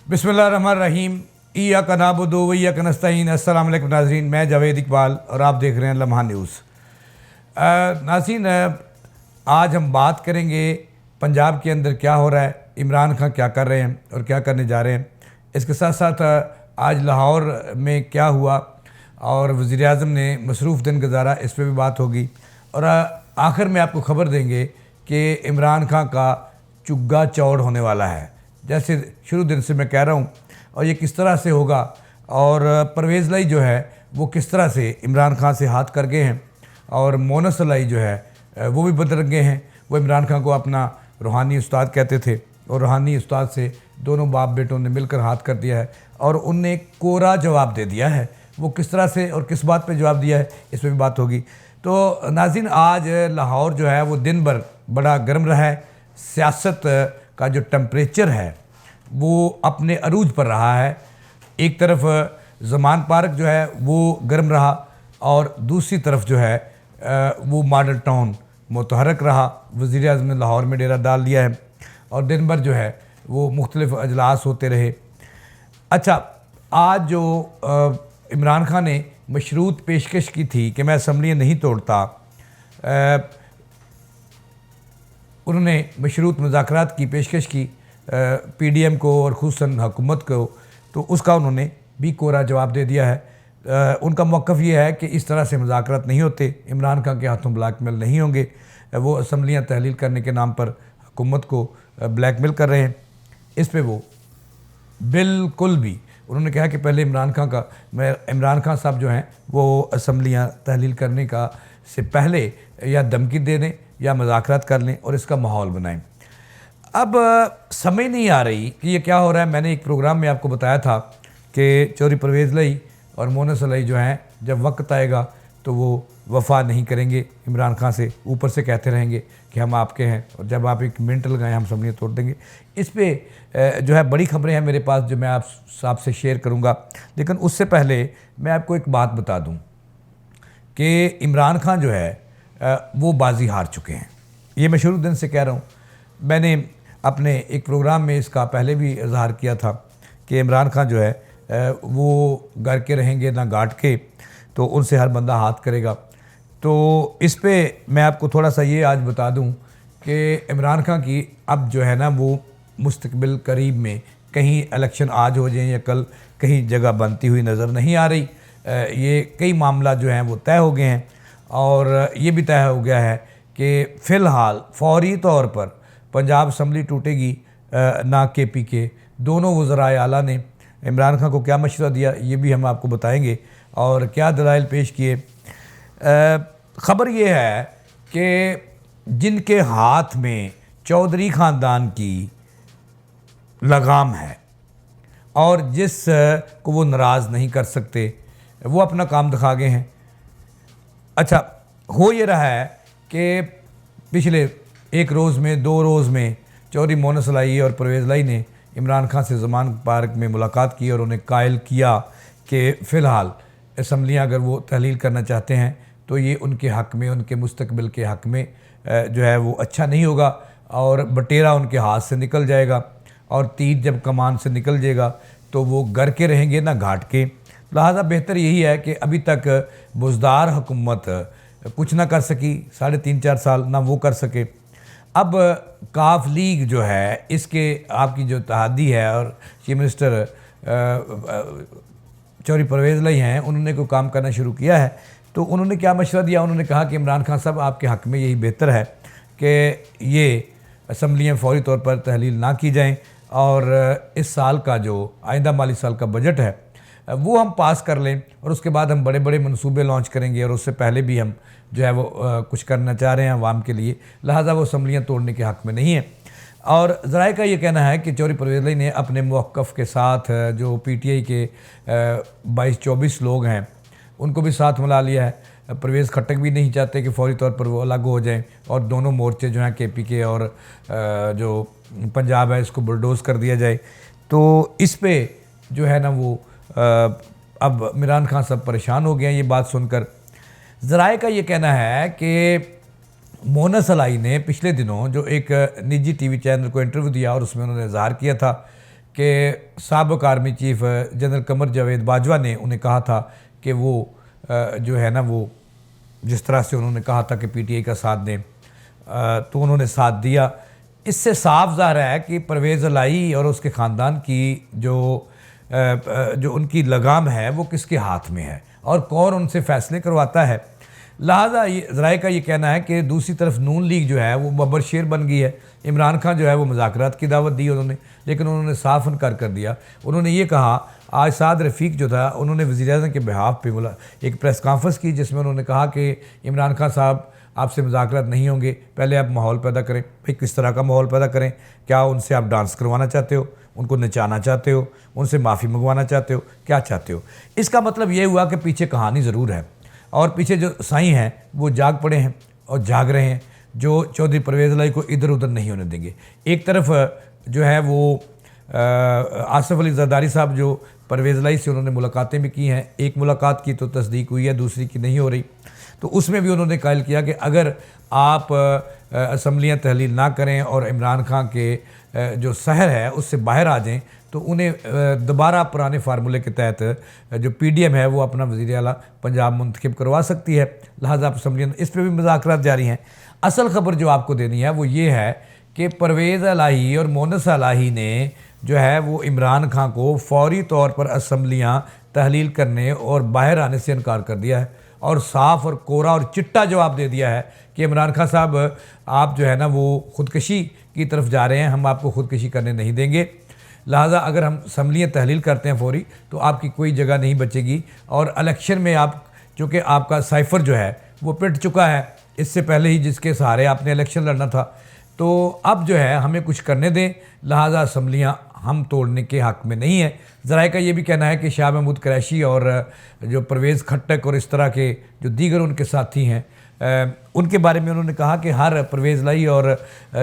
बिस्मिल्लाहिर्रहमानिर्रहीम। इय्याका नअबुदु व इय्याका नस्तईन। अस्सलाम वालेकुम नाज़रीन, मैं जावेद इकबाल और आप देख रहे हैं लम्हा न्यूज़। नाज़रीन, आज हम बात करेंगे पंजाब के अंदर क्या हो रहा है, इमरान खान क्या कर रहे हैं और क्या करने जा रहे हैं। इसके साथ साथ आज लाहौर में क्या हुआ और वज़ीर आज़म ने मसरूफ़ दिन गुजारा, इस पर भी बात होगी। और आखिर में आपको ख़बर देंगे कि इमरान खान का चुग्गा चौड़ होने वाला है, जैसे शुरू दिन से मैं कह रहा हूँ, और ये किस तरह से होगा। और परवेज़ लाई जो है वो किस तरह से इमरान खान से हाथ कर गए हैं, और मोनस लाई जो है वो भी बदल गए हैं। वो इमरान खान को अपना रूहानी उस्ताद कहते थे और रूहानी उस्ताद से दोनों बाप बेटों ने मिलकर हाथ कर दिया है और उनने कोरा जवाब दे दिया है। वो किस तरह से और किस बात पे जवाब दिया है, इस पर भी बात होगी। तो नाज़रीन, आज लाहौर जो है वो दिन भर बड़ा गर्म रहा है। सियासत का जो टेम्परेचर है वो अपने अरूज पर रहा है। एक तरफ ज़मान पार्क जो है वो गर्म रहा और दूसरी तरफ जो है वो मॉडल टाउन मुतहरक रहा। वज़ीर आज़म ने लाहौर में डेरा डाल दिया है और दिन भर जो है वो मुख्तलिफ़ अजलास होते रहे। अच्छा, आज जो इमरान खान ने मशरूत पेशकश की थी कि मैं असम्बलियाँ नहीं तोड़ता, उन्होंने मशरूत मुज़ाकरात की पेशकश की PDM को और खुसूसन हुकूमत को, तो उसका उन्होंने भी कोरा जवाब दे दिया है। उनका मौक़िफ़ ये है कि इस तरह से मुज़ाकरात नहीं होते, इमरान खान के हाथों ब्लैकमेल नहीं होंगे। वो असम्बलियाँ तहलील करने के नाम पर हुकूमत को ब्लैकमेल कर रहे हैं। इस पर वो बिल्कुल भी, उन्होंने कहा कि पहले इमरान खान साहब जो हैं वो असम्बलियाँ तहलील करने का से पहले या धमकी दे दें या मुज़ाकरात कर लें और इसका माहौल बनाएं। अब समझ नहीं आ रही कि ये क्या हो रहा है। मैंने एक प्रोग्राम में आपको बताया था कि चौधरी परवेज़ लाई और मोनस लाई जो हैं, जब वक्त आएगा तो वो वफ़ा नहीं करेंगे इमरान खान से, ऊपर से कहते रहेंगे कि हम आपके हैं, और जब आप एक मिनट लगाएं हम सबने तोड़ देंगे। इस पे जो है बड़ी खबरें हैं मेरे पास जो मैं आपसे शेयर करूंगा। लेकिन उससे पहले मैं आपको एक बात बता दूं कि इमरान खान जो है वो बाजी हार चुके हैं। ये मैं शुरू दिन से कह रहा हूँ। मैंने अपने एक प्रोग्राम में इसका पहले भी इजहार किया था कि इमरान खान जो है वो घर के रहेंगे ना घाट के, तो उनसे हर बंदा हाथ करेगा। तो इस पे मैं आपको थोड़ा सा ये आज बता दूं कि इमरान खान की अब जो है ना वो मुस्तकबिल करीब में कहीं इलेक्शन आज हो जाए या कल कहीं जगह बनती हुई नज़र नहीं आ रही। ये कई मामला जो हैं वो तय हो गए हैं और ये भी तय हो गया है कि फ़िलहाल फौरी तौर पर पंजाब असम्बली टूटेगी ना KPK। दोनों वज़राए आला ने इमरान खान को क्या मशवरा दिया ये भी हम आपको बताएंगे और क्या दलाइल पेश किए। ख़बर ये है कि जिनके हाथ में चौधरी ख़ानदान की लगाम है और जिस को वो नाराज़ नहीं कर सकते, वो अपना काम दिखा गए हैं। अच्छा, हो ये रहा है कि पिछले एक रोज़ में 2 रोज़ में चौधरी मोनस लाई और परवेज़ लाई ने इमरान खान से ज़मान पार्क में मुलाकात की और उन्हें कायल किया कि फ़िलहाल असम्बलियाँ अगर वो तहलील करना चाहते हैं तो ये उनके हक़ में, उनके मुस्तकबिल के हक़ में जो है वो अच्छा नहीं होगा और बटेरा उनके हाथ से निकल जाएगा और तीर जब कमान से निकल जाएगा तो वो घर के रहेंगे ना घाट के। लिहाजा बेहतर यही है कि अभी तक बुज़दार हुकूमत कुछ ना कर सकी, 3.5-4 साल ना वो कर सके। अब काफ लीग जो है इसके आपकी जो तहादी है और चीफ मिनिस्टर चौधरी परवेज़ लाई हैं, उन्होंने कोई काम करना शुरू किया है। तो उन्होंने क्या मशवरा दिया, उन्होंने कहा कि इमरान खान साहब आपके हक़ में यही बेहतर है कि ये असम्बलियाँ फौरी तौर पर तहलील ना की जाएं और इस साल का जो आइंदा माली साल का बजट है वो हम पास कर लें और उसके बाद हम बड़े बड़े मंसूबे लॉन्च करेंगे और उससे पहले भी हम जो है वो कुछ करना चाह रहे हैं अवाम के लिए। लिहाजा वो असम्बलियाँ तोड़ने के हक़ में नहीं है। और ज़राए का ये कहना है कि चौधरी परवेज़ लाई ने अपने मौक़िफ़ के साथ जो PTI के 22-24 लोग हैं उनको भी साथ मिला लिया है। परवेज़ खट्टक भी नहीं चाहते कि फौरी तौर पर वो अलग हो जाएं और दोनों मोर्चे जो हैं KPK और जो पंजाब है इसको बुलडोज़ कर दिया जाए। तो इस पे जो है ना वो अब इमरान खान सब परेशान हो गए हैं ये बात सुनकर। ज़राए का ये कहना है कि मोनस लाई ने पिछले दिनों जो एक निजी TV चैनल को इंटरव्यू दिया और उसमें उन्होंने इज़हार किया था कि साबिक़ army chief general Qamar Javed Bajwa ने उन्हें कहा था कि वो जो है ना, वो जिस तरह से उन्होंने कहा था कि पीटीआई का साथ दें, तो उन्होंने साथ दिया। इससे साफ ज़ाहिर है कि परवेज़ इलाही और उसके ख़ानदान की जो उनकी लगाम है वो किसके हाथ में है और कौन उनसे फ़ैसले करवाता है। लिहाजा ये ज़राए का ये कहना है कि दूसरी तरफ नून लीग जो है वो बब्बर शेर बन गई है। इमरान खान जो है वो मुज़ाकरात की दावत दी उन्होंने, लेकिन उन्होंने साफ इनकार कर दिया। उन्होंने ये कहा, आज साद रफ़ीक जो था, उन्होंने वज़ीर-ए-आज़म के बिहाफ पे बोला, एक प्रेस कॉन्फ्रेंस की जिसमें उन्होंने कहा कि इमरान खान साहब आपसे मुज़ाकरात नहीं होंगे, पहले आप माहौल पैदा करें। भाई किस तरह का माहौल पैदा करें? क्या उनसे आप डांस करवाना चाहते हो, उनको नचाना चाहते हो, उनसे माफ़ी मंगवाना चाहते हो, क्या चाहते हो? इसका मतलब ये हुआ कि पीछे कहानी ज़रूर है और पीछे जो साईं हैं वो जाग पड़े हैं और जाग रहे हैं, जो चौधरी परवेज़ इलाही को इधर उधर नहीं होने देंगे। एक तरफ जो है वो आसिफ अली जरदारी साहब जो परवेज़ इलाही से उन्होंने मुलाकातें भी की हैं, एक मुलाकात की तो तस्दीक हुई है, दूसरी की नहीं हो रही। तो उसमें भी उन्होंने कायल किया कि अगर आप असम्बलियाँ तहलील ना करें और इमरान खान के जो सहर है उससे बाहर आ जाएं तो उन्हें दोबारा पुराने फार्मूले के तहत जो पीडीएम है वो अपना वज़ीर आला पंजाब मुंतखब करवा सकती है। लिहाजा आप असम्बलियाँ, इस पर भी मुज़ाकरात जारी हैं। असल ख़बर जो आपको देनी है वो ये है कि परवेज़ इलाही और मोनस इलाही ने जो है वो इमरान खान को फौरी तौर पर असम्बलियाँ तहलील करने और बाहर आने से इनकार कर दिया है और साफ़ और कोरा और चिट्टा जवाब दे दिया है कि इमरान खान साहब आप जो है ना वो ख़ुदकशी की तरफ जा रहे हैं, हम आपको ख़ुदकशी करने नहीं देंगे। लिहाजा अगर हम असम्बलियाँ तहलील करते हैं फौरी तो आपकी कोई जगह नहीं बचेगी और इलेक्शन में आप, चूँकि आपका साइफ़र जो है वो पिट चुका है इससे पहले ही जिसके सहारे आपने इलेक्शन लड़ना था, तो अब जो है हमें कुछ करने दें। लिहाजा असम्बलियाँ हम तोड़ने के हक़ में नहीं है। ज़राए का ये भी कहना है कि शाह महमूद कुरैशी और जो परवेज़ खट्टक और इस तरह के जो दीगर उनके साथी हैं उनके बारे में उन्होंने कहा कि हर परवेज़ इलाही और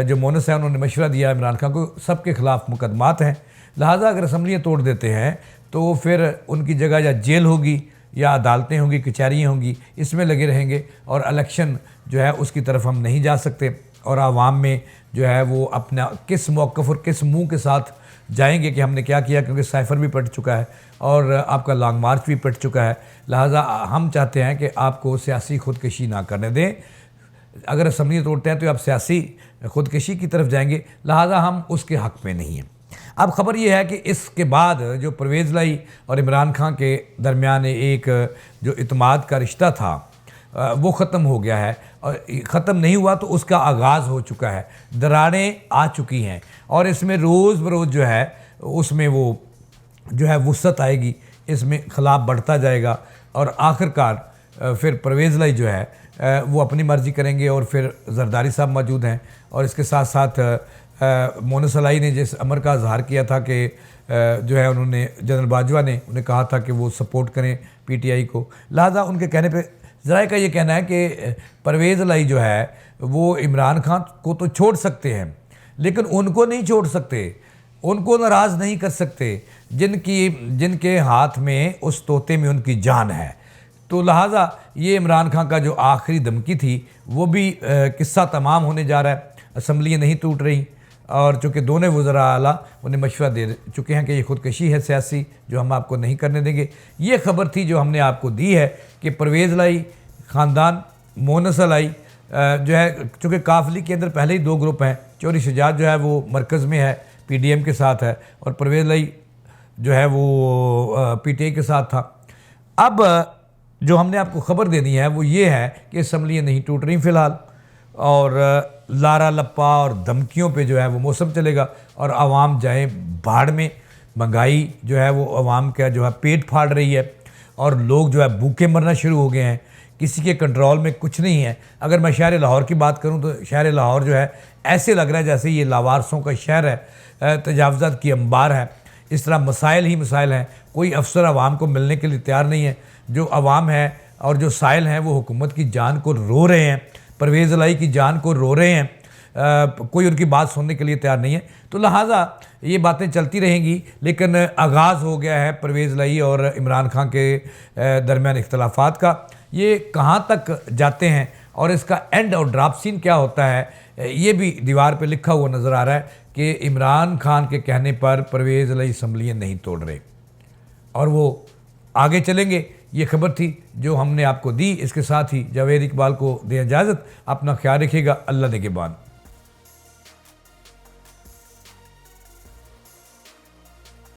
जो मोनस है उन्होंने मशवरा दिया इमरान खान को, सबके ख़िलाफ़ मुकदमात हैं। लिहाजा अगर असम्बलियाँ तोड़ देते हैं तो फिर उनकी जगह या जेल होगी या अदालतें होंगी, कचहरियाँ होंगी, इसमें लगे रहेंगे और इलेक्शन जो है उसकी तरफ हम नहीं जा सकते। और आवाम में जो है वो अपना किस मौक़िफ़ और किस मुँह के साथ जाएंगे कि हमने क्या किया, क्योंकि साइफ़र भी पट चुका है और आपका लॉन्ग मार्च भी पट चुका है। लिहाजा हम चाहते हैं कि आपको सियासी खुदकशी ना करने दें। अगर असम्बली तोड़ते हैं तो आप सियासी खुदकशी की तरफ जाएंगे, लिहाजा हम उसके हक़ में नहीं हैं। अब ख़बर यह है कि इसके बाद जो परवेज़ इलाही और इमरान खान के दरमियान एक जो इत्मीनान का रिश्ता था वो ख़त्म हो गया है और ख़त्म नहीं हुआ तो उसका आगाज़ हो चुका है, दरारें आ चुकी हैं और इसमें रोज़ बरोज़ जो है उसमें वो जो है वुसअत आएगी, इसमें खिलाफ बढ़ता जाएगा और आखिरकार फिर परवेज़ इलाही जो है वो अपनी मर्ज़ी करेंगे और फिर जरदारी साहब मौजूद हैं और इसके साथ साथ मोनस इलाही ने जिस अमर का इजहार किया था कि जो है उन्होंने जनरल बाजवा ने उन्हें कहा था कि वो सपोर्ट करें पीटीआई को। लिहाजा उनके कहने पे ज़राए का ये कहना है कि परवेज़ इलाही जो है वो इमरान खान को तो छोड़ सकते हैं लेकिन उनको नहीं छोड़ सकते, उनको नाराज़ नहीं कर सकते जिनके हाथ में उस तोते में उनकी जान है। तो लिहाजा ये इमरान खान का जो आखिरी धमकी थी वो भी किस्सा तमाम होने जा रहा है। असम्बलियाँ नहीं टूट रही और चूँकि दोनों वज़रा आला उन्हें मशवरा दे चुके हैं कि ये ख़ुदकशी है सियासी जो हम आपको नहीं करने देंगे। ये ख़बर थी जो हमने आपको दी है कि परवेज़ इलाही ख़ानदान, मोनस इलाही जो है, चूँकि काफिले के अंदर पहले ही दो ग्रुप हैं, चौधरी शुजात जो है वो मरकज़ में है, पीडीएम के साथ है और परवेज़ इलाही जो है वो पीटीआई के साथ था। अब जो हमने आपको ख़बर देनी है वो ये है कि असम्बलियाँ नहीं टूट रही फ़िलहाल और लारा लप्पा और धमकियों पे जो है वो मौसम चलेगा और आवाम जाए भाड़ में। महंगाई जो है वो आवाम का जो है पेट फाड़ रही है और लोग जो है भूखे मरना शुरू हो गए हैं, किसी के कंट्रोल में कुछ नहीं है। अगर मैं शहर लाहौर की बात करूं तो शहर लाहौर जो है ऐसे लग रहा है जैसे ये लावारसों का शहर है, तजावज़ात की अंबार है। इस तरह मसाइल ही मसाइल हैं, कोई अफसर आवाम को मिलने के लिए तैयार नहीं है। जो आवाम है और जो साइल हैं वो हुकूमत की जान को रो रहे हैं, परवेज़ इलाही की जान को रो रहे हैं, कोई उनकी बात सुनने के लिए तैयार नहीं है। तो लिहाजा ये बातें चलती रहेंगी, लेकिन आगाज़ हो गया है परवेज़ इलाही और इमरान खान के दरमियान इख्तलाफात का। ये कहाँ तक जाते हैं और इसका एंड और ड्राप सीन क्या होता है, ये भी दीवार पे लिखा हुआ नज़र आ रहा है कि इमरान खान के कहने पर परवेज़ इलाही असम्बलियाँ नहीं तोड़ रहे, और वो आगे चलेंगे। ये खबर थी जो हमने आपको दी। इसके साथ ही जावेद इकबाल को दें इजाज़त। अपना ख्याल रखिएगा। अल्लाह निगहबान।